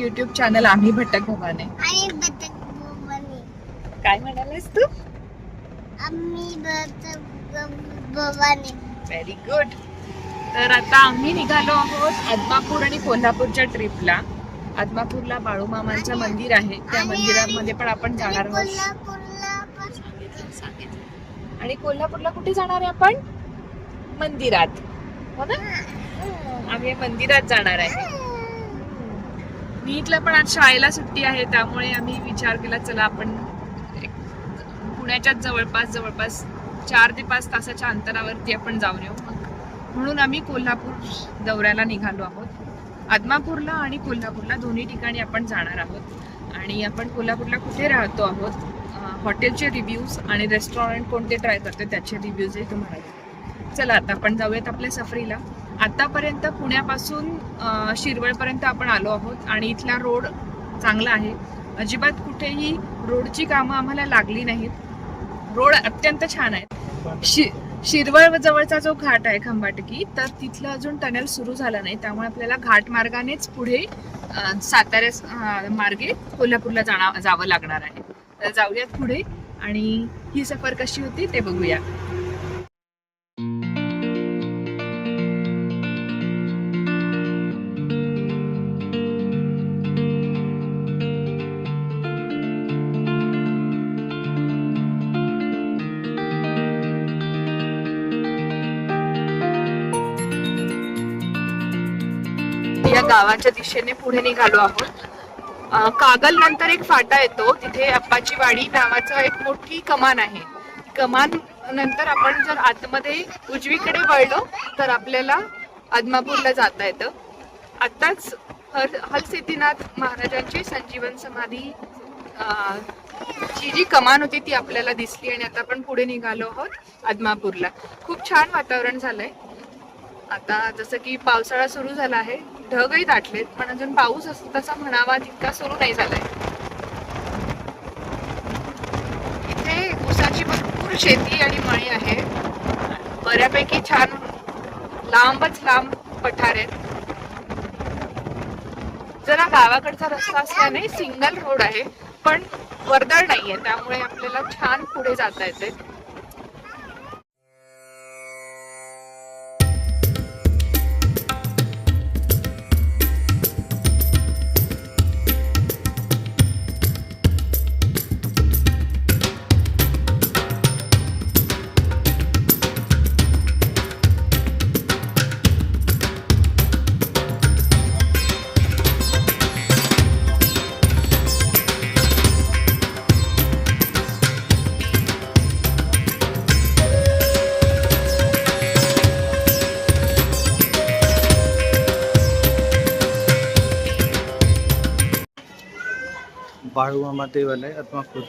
YouTube channel आम्ही भटक भवाने. काय म्हणालीस तू? आम्ही भटक भवाने. Very good. तर आता आम्ही निघालो आहोत आदमापूर आणि कोल्हापूरच्या ट्रिपला. आदमापूरला बाळूमामांचं मंदिर आहे, त्या मंदिरामध्ये पण आपण जाणार आहोत. आणि कोल्हापूरला कुठे जाणार आहे आपण? मंदिरात, हो ना? आम्ही मंदिरात जाणार आहे. नीटला पण आज शाळेला सुट्टी आहे, त्यामुळे आम्ही विचार केला चला आपण पुण्याच्याच जवळपास 4 ते 5 तासाच्या अंतरावरती आपण जाऊन येऊ. म्हणून आम्ही कोल्हापूर दौऱ्याला निघालो आहोत. आदमापूरला आणि कोल्हापूरला दोन्ही ठिकाणी आपण जाणार आहोत. आणि आपण कोल्हापूरला कुठे राहतो आहोत, हॉटेलचे रिव्ह्यूज आणि रेस्टॉरंट कोणते ट्राय करतो त्याचे रिव्ह्यूजही तुम्हाला. चला आता आपण जाऊयात आपल्या सफरीला. आतापर्यंत पुण्यापासून शिरवळपर्यंत आपण आलो आहोत आणि इथला रोड चांगला आहे. अजिबात कुठेही रोडची कामं आम्हाला लागली नाहीत. रोड अत्यंत छान आहे. शिरवळ जवळचा जो घाट आहे खंबाटकी, तर तिथलं अजून टनेल सुरू झालं नाही, त्यामुळे आपल्याला घाट मार्गानेच पुढे साताऱ्या मार्गे कोल्हापूरला जावं लागणार आहे. तर जाऊयात पुढे आणि ही सफर कशी होती ते बघूया. या गावाच्या दिशेने पुढे निघालो आहोत. कागल नंतर एक फाटा येतो, तिथे अप्पाची वाडी नावाचं एक मोठी कमान आहे. कमान नंतर आपण जर आतमध्ये उजवीकडे वळलो तर आपल्याला आदमापूरला जाता येतं. आताच हलसिद्धीनाथ महाराजांची संजीवन समाधी ची जी कमान होती ती आपल्याला दिसली आणि आता आपण पुढे निघालो आहोत आदमापूरला. खूप छान वातावरण झालंय. आता जसं की पावसाळा सुरू झाला आहे, ढगही दाटलेत, पण अजून पाऊस तसा म्हणावा तितका सुरू नाही झालाय. इथे ऊसाची भरपूर शेती आणि मळी आहे. बऱ्यापैकी छान लांबच लांब पठार आहेत. जरा गावाकडचा रस्ता असल्याने सिंगल रोड आहे, पण वर्दळ नाहीये, त्यामुळे आपल्याला छान पुढे जाता येते. बाळूमामा देवालय आदमापूर.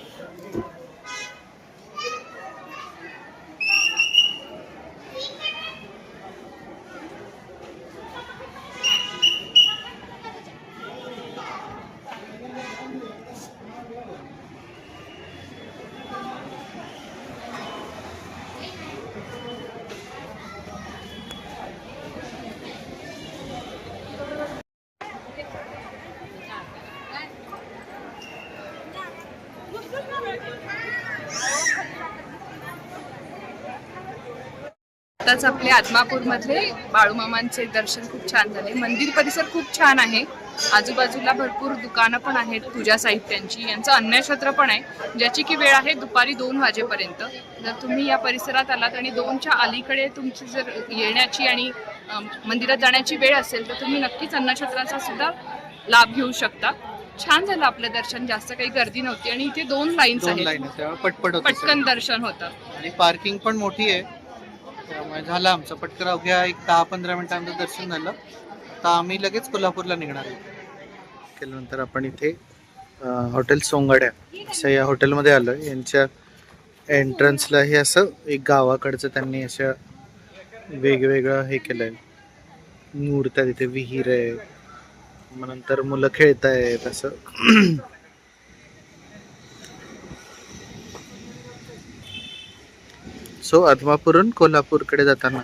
आताच आपले आदमापूर मधले बाळूमामांचे दर्शन खूप छान झाले. मंदिर परिसर खूप छान आहे. आजूबाजूला भरपूर दुकानं पण आहेत पूजा साहित्यांची. यांचं अन्नछत्र पण आहे, ज्याची की वेळ आहे दुपारी 2 वाजेपर्यंत. जर तुम्ही या परिसरात आलात आणि 2च्या अलीकडे तुमची जर येण्याची आणि मंदिरात जाण्याची वेळ असेल तर तुम्ही नक्कीच अन्नछत्राचा सुद्धा लाभ घेऊ शकता. छान झालं आपलं दर्शन, जास्त काही गर्दी नव्हती आणि इथे 2 लाईन्स आहेत, पटकन दर्शन होतं. आणि पार्किंग पण मोठी आहे, त्यामुळे झालं आमचं पटकन. अवघ्या एक 10-15 मिनिटांचं दर्शन झालं. आता आम्ही लगेच कोल्हापूरला निघणार आहे. केल्यानंतर आपण इथे हॉटेल सोंगाड्या असं या हॉटेलमध्ये आलो. यांच्या एंट्रन्सला हे असं एक गावाकडचं त्यांनी असं वेगवेगळं हे केलंय. मूर्त्या, तिथे विहीर आहे, मग नंतर मुलं खेळत आहेत असं. सो आदमापूरहून कोल्हापूरकडे जाताना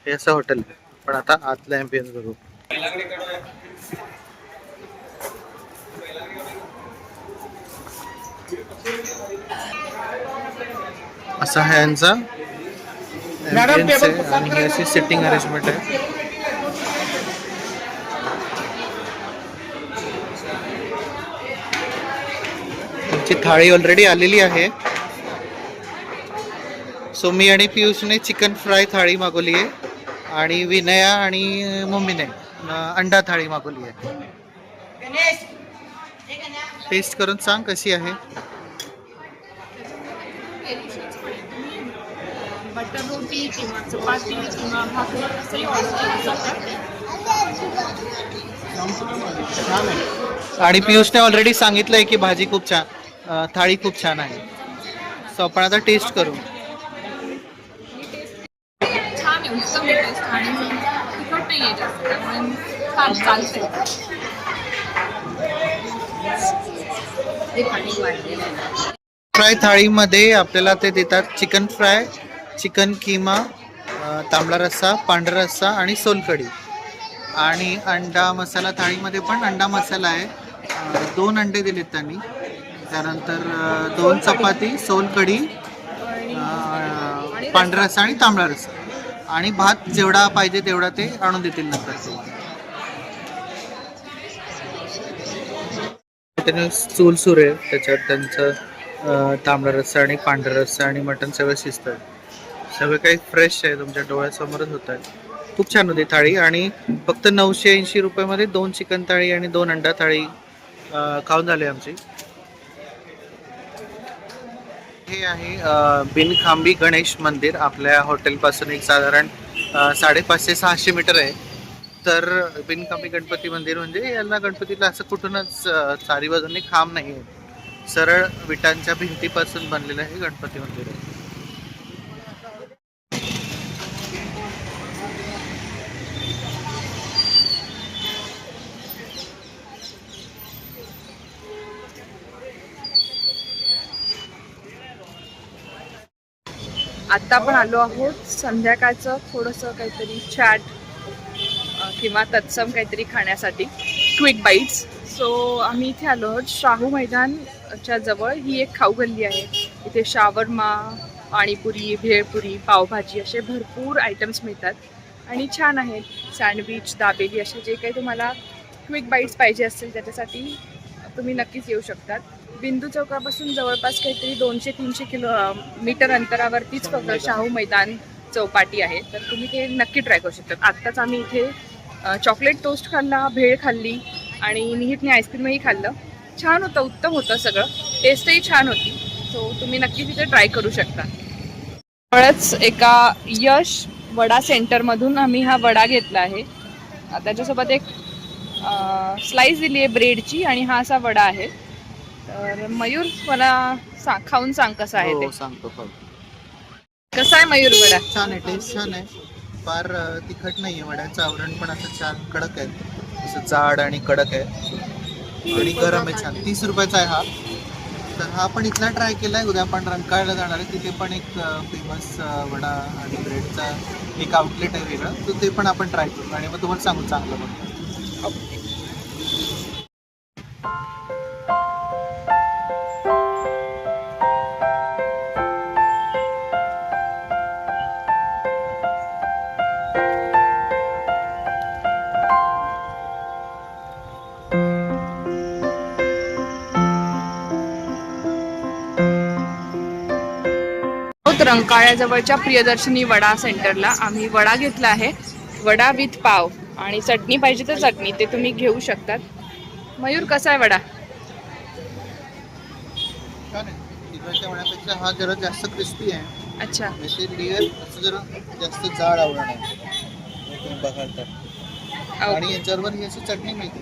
हे असं हॉटेल आहे. पण आता आतला ॲम्बियन्स बघू. असा हा यांचा ambience आहे आणि ही अशी सिटिंग अरेंजमेंट आहे. तुमची थाळी ऑलरेडी आलेली आहे. सो मी आणि पियुषने चिकन फ्राय थाळी मागवली आहे आणि विनया आणि मम्मीने अंडा थाळी मागवली आहे. टेस्ट करून सांग कशी आहे. बटर रोटी किंवा चपाती किंवा भाकरी असंही ऑर्डर केलं जातं. छान आहे. आणि पियुषने ऑलरेडी सांगितलंय की भाजी खूप छान, थाळी खूप छान आहे. सो आपण आता टेस्ट करू. छान आहे, उत्तम टेस्ट आणि तिखट नाही आहे जास्त, त्यामुळे छान चालते. फ्राय थाळीमध्ये आपल्याला ते देतात चिकन फ्राय, चिकन किमा, तांबडा रस्सा, पांढरा रस्सा आणि सोलकढी. आणि अंडा मसाला थाळीमध्ये पण अंडा मसाला आहे. 2 अंडे दिलेत त्यांनी. त्यानंतर 2 चपाती, सोलकढी, पांढरा रस्सा आणि तांबडा रस्सा. आणि भात जेवढा पाहिजे तेवढा ते आणून देतील नंतर. चूल सुरू आहे, त्याच्यात त्यांचं तांबडा रस्सा आणि पांढरा रस्सा आणि मटण सगळं शिजतं. सगळं काही फ्रेश आहे, तुमच्या डोळ्यासमोरच होत आहे. खूप छान होती थाळी. आणि फक्त 980 रुपयामध्ये 2 चिकन थाळी आणि 2 अंडा थाळी खाऊन झाली आमची. हे आहे बिनखांबी गणेश मंदिर. आपल्या हॉटेलपासून एक साधारण 550-600 मीटर आहे. तर बिनखांबी गणपती मंदिर म्हणजे यांना गणपतीला असं कुठूनच चारी बाजूंनी खांब नाही आहे. सरळ विटांच्या भिंतीपासून बनलेलं हे गणपती मंदिर आहे. आता आपण आलो आहोत संध्याकाळचं थोडंसं काहीतरी चॅट किंवा तत्सम काहीतरी खाण्यासाठी, क्विक बाईट्स. सो आम्ही इथे आलो आहोत शाहू मैदानच्या जवळ. ही एक खाऊ गल्ली आहे. इथे शावरमा, पाणीपुरी, भेळपुरी, पावभाजी असे भरपूर आयटम्स मिळतात आणि छान आहेत. सँडविच, दाबेली असे जे काही तुम्हाला क्विक बाईट्स पाहिजे असतील त्याच्यासाठी तुम्ही नक्कीच येऊ शकतात. बिंदू चौकापासून जवळपास काहीतरी 200-300 किलोमीटर अंतरावरतीच फक्त शाहू मैदान चौपाटी आहे. तर तुम्ही ते नक्की ट्राय करू शकतात. आत्ताच आम्ही इथे चॉकलेट टोस्ट खाल्ला, भेळ खाल्ली आणि निहितने आईस्क्रीमही खाल्लं. छान होतं, उत्तम होतं सगळं. टेस्टही छान होती. सो तुम्ही नक्की तिथे ट्राय करू शकता. त्यामुळेच एका यश वडा सेंटरमधून आम्ही हा वडा घेतला आहे. त्याच्यासोबत एक स्लाइस दिली आहे ब्रेडची आणि हा असा वडा आहे. तर मयूर मला खाऊन सांग कसा आहे ते. सांगतो. कसा आहे मयूर वडा? छान आहे, टेस्ट छान आहे. फार तिखट नाही आहे. वड्याचं आवरण पण असं छान कडक आहे, असं जाड आणि कडक आहे आणि गरम आहे छान. 30 रुपयाचा आहे हा. तर हा पण इथला ट्राय केला आहे. उद्या आपण रंकाळला जाणार आहे, तिथे पण एक फेमस वडा आणि ब्रेडचा एक आउटलेट आहे वेगळं, तर ते पण आपण ट्राय करू आणि मग तुम्हाला सांगू चांगलं बघ. रंकाळ्याजवळच्या प्रियदर्शनी वडा सेंटरला आम्ही वडा घेतला आहे. वडा विथ पाव आणि चटणी पाहिजे तर चटणी ते तुम्ही घेऊ शकतात. मयूर कसा आहे वडा? छान आहे. तिकडच्या वड्यापेक्षा हा जरा जास्त क्रिस्पी आहे. अच्छा. लेअर असं जरा जास्त जाड आवरण आहे तुम्ही बघाल तर. आणि याच्यावर ही अशी चटणी मिळते,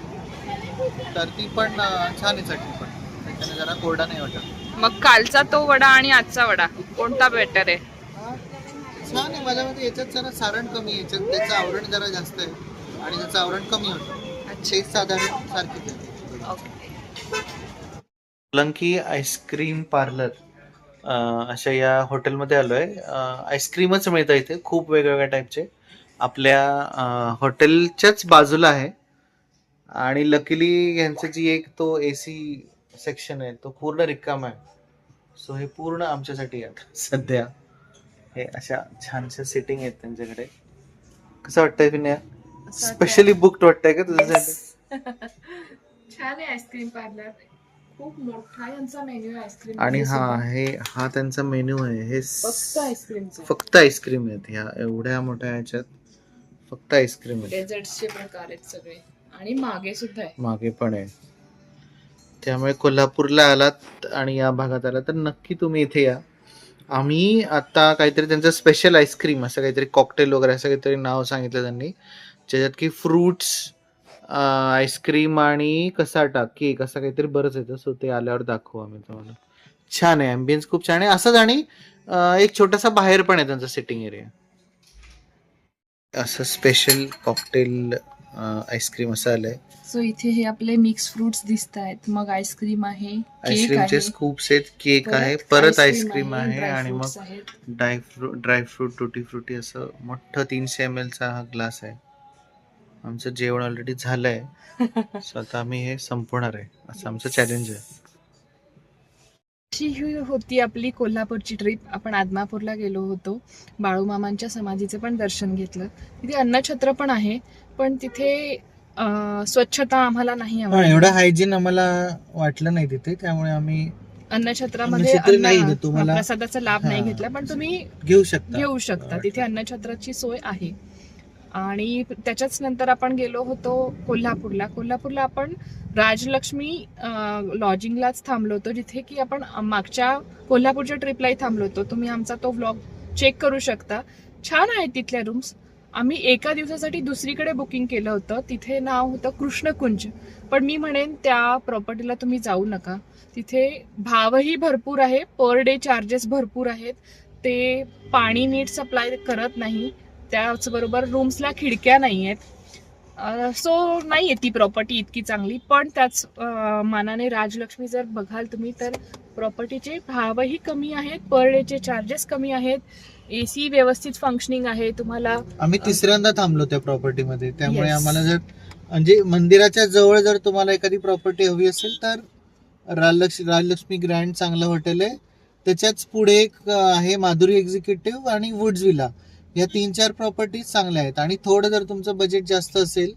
तर ती पण छान आहे चटणी पण. त्याच्याने जरा कोरडा नाही वाटत. मग कालचा तो वडा आणि आजचा वडा कोणता बेटर आहे? छान आहे. माझ्या मते याच्यात जरा सारण कमी आहे, याच्यात त्याचं आवरण जरा जास्त आहे आणि त्याचं आवरण कमी होतं. टेस्ट साधारण सारखीच आहे. सोलंकी आईस्क्रीम पार्लर अशा या हॉटेलमध्ये आलो आहे. आईस्क्रीमच मिळतं इथे खूप वेगवेगळ्या टाईपचे. आपल्या हॉटेलच्याच बाजूला आहे आणि लकीली यांचं जी एक तो AC सेक्शन आहे तो पूर्ण रिकामा आहे. सो हे पूर्ण आमच्यासाठी आहेत सध्या. हे अशा छानशा सिटिंग आहेत त्यांच्याकडे. कसं वाटतंय विनया? स्पेशली बुक्ड वाटतंय का तुझ्यासाठी? छान आहे आईस्क्रीम पार्लर, खूप मोठा यांचा मेन्यू आहे आईस्क्रीम. आणि हा त्यांचा मेन्यू आहे. हे फक्त आईस्क्रीमचा, फक्त आईस्क्रीम आहेत ह्या एवढ्या मोठ्या ह्याच्यात. फक्त आईस्क्रीम आहेत. डेझर्ट्सचे प्रकार आहेत सगळे आणि मागे सुद्धा आहे. मागे पण आहे. त्यामुळे कोल्हापूरला आलात आणि या भागात आलात तर नक्की तुम्ही इथे या. आम्ही आता काहीतरी त्यांचं स्पेशल आईस्क्रीम असं काहीतरी कॉकटेल वगैरे असं काहीतरी नाव सांगितलं त्यांनी, ज्याच्यात की फ्रुट्स आईस्क्रीम आणि कसाटा केक असं काहीतरी बरंच येतं. सो ते आल्यावर दाखवू आम्ही तुम्हाला. छान आहे, ॲम्बियन्स खूप छान आहे. असंच आणि एक छोटासा बाहेर पण आहे त्यांचा सिटिंग एरिया. असं स्पेशल कॉकटेल आईस्क्रीम असं आलंय. सो इथे हे आपले मिक्स फ्रुट्स दिसत आहेत. मग आईस्क्रीम आहे, केक आईस्क्रीमचे आहे, स्कूप्स आहेत, केक आहे, परत आईस्क्रीम आहे आणि मग ड्रायफ्रूट टुटी फ्रुटी असं मोठं 300 ml चा हा ग्लास आहे. आमचं जेवण ऑलरेडी झालंय. सो आता आम्ही हे संपवणार आहे असं आमचं चॅलेंज आहे. ही होती आपली कोल्हापूरची ट्रिप. आपण आदमापूरला गेलो होतो, बाळूमामांच्या समाधीचं पण दर्शन घेतलं. तिथे अन्नछत्र पण आहे, पण तिथे स्वच्छता आम्हाला नाही आवडली. एवढं हायजीन आम्हाला वाटलं नाही तिथे, त्यामुळे आम्ही अन्नछत्रामध्ये अन्नछत्र नाही इथं तुम्हाला- प्रसादाचा लाभ नाही हा. घेतला, पण तुम्ही घेऊ घेऊ शकता. तिथे अन्नछत्राची सोय आहे. आणि त्याच्याच नंतर आपण गेलो होतो कोल्हापूरला आपण राजलक्ष्मी लॉजिंगलाच थांबलो होतो, जिथे की आपण मागच्या कोल्हापूरच्या ट्रिपलाही थांबलो होतो. तुम्ही आमचा तो व्लॉग चेक करू शकता. छान आहेत तिथल्या रूम्स. आम्ही एका दिवसासाठी दुसरीकडे बुकिंग केलं होतं, तिथे नाव होतं कृष्णकुंज. पण मी म्हणेन त्या प्रॉपर्टीला तुम्ही जाऊ नका. तिथे भावही भरपूर आहे, पर डे चार्जेस भरपूर आहेत. ते पाणी नीट सप्लाय करत नाही, त्याचबरोबर रूम्सला खिडक्या नाही आहेत. सो नाही आहे ती प्रॉपर्टी इतकी चांगली. पण त्याच मानाने राजलक्ष्मी जर बघाल तुम्ही तर प्रॉपर्टीचे भावही कमी आहेत, पर डेचे चार्जेस कमी आहेत, AC व्यवस्थित फंक्शनिंग आहे. तुम्हाला आम्ही तिसऱ्यांदा थांबलो त्या प्रॉपर्टीमध्ये, त्यामुळे Yes. आम्हाला जर म्हणजे मंदिराच्या जवळ जर तुम्हाला एखादी प्रॉपर्टी हवी असेल तर राजलक्ष्मी ग्रँड चांगलं हॉटेल आहे. त्याच्याच पुढे एक आहे माधुरी एक्झिक्युटिव्ह आणि वुड्स विला. या 3-4 प्रॉपर्टीज चांगल्या आहेत. आणि थोडं जर तुमचं बजेट जास्त असेल,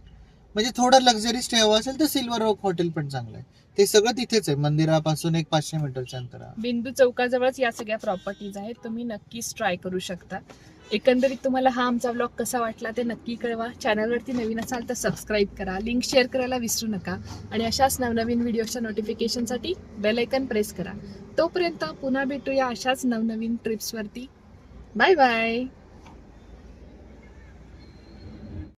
म्हणजे थोडं लक्झरी स्टे हवं असेल तर सिल्वर ओक हॉटेल पण चांगलं आहे. ते सगळं तिथेच आहे, मंदिरापासून एक 500 मीटरच्या अंतरावर. बिंदू चौकाजवळच या सगळ्या प्रॉपर्टीज आहेत. तुम्ही नक्कीच ट्राय करू शकता. एकंदरीत तुम्हाला हा आमचा व्लॉग कसा वाटला ते नक्की कळवा. चॅनलवरती नवीन असाल तर सबस्क्राईब करा, लिंक शेअर करायला विसरू नका आणि अशाच नवनवीन व्हिडिओच्या नोटिफिकेशनसाठी बेल आयकन प्रेस करा. तोपर्यंत पुन्हा भेटूया अशाच नवनवीन ट्रिप्सवरती. Bye bye.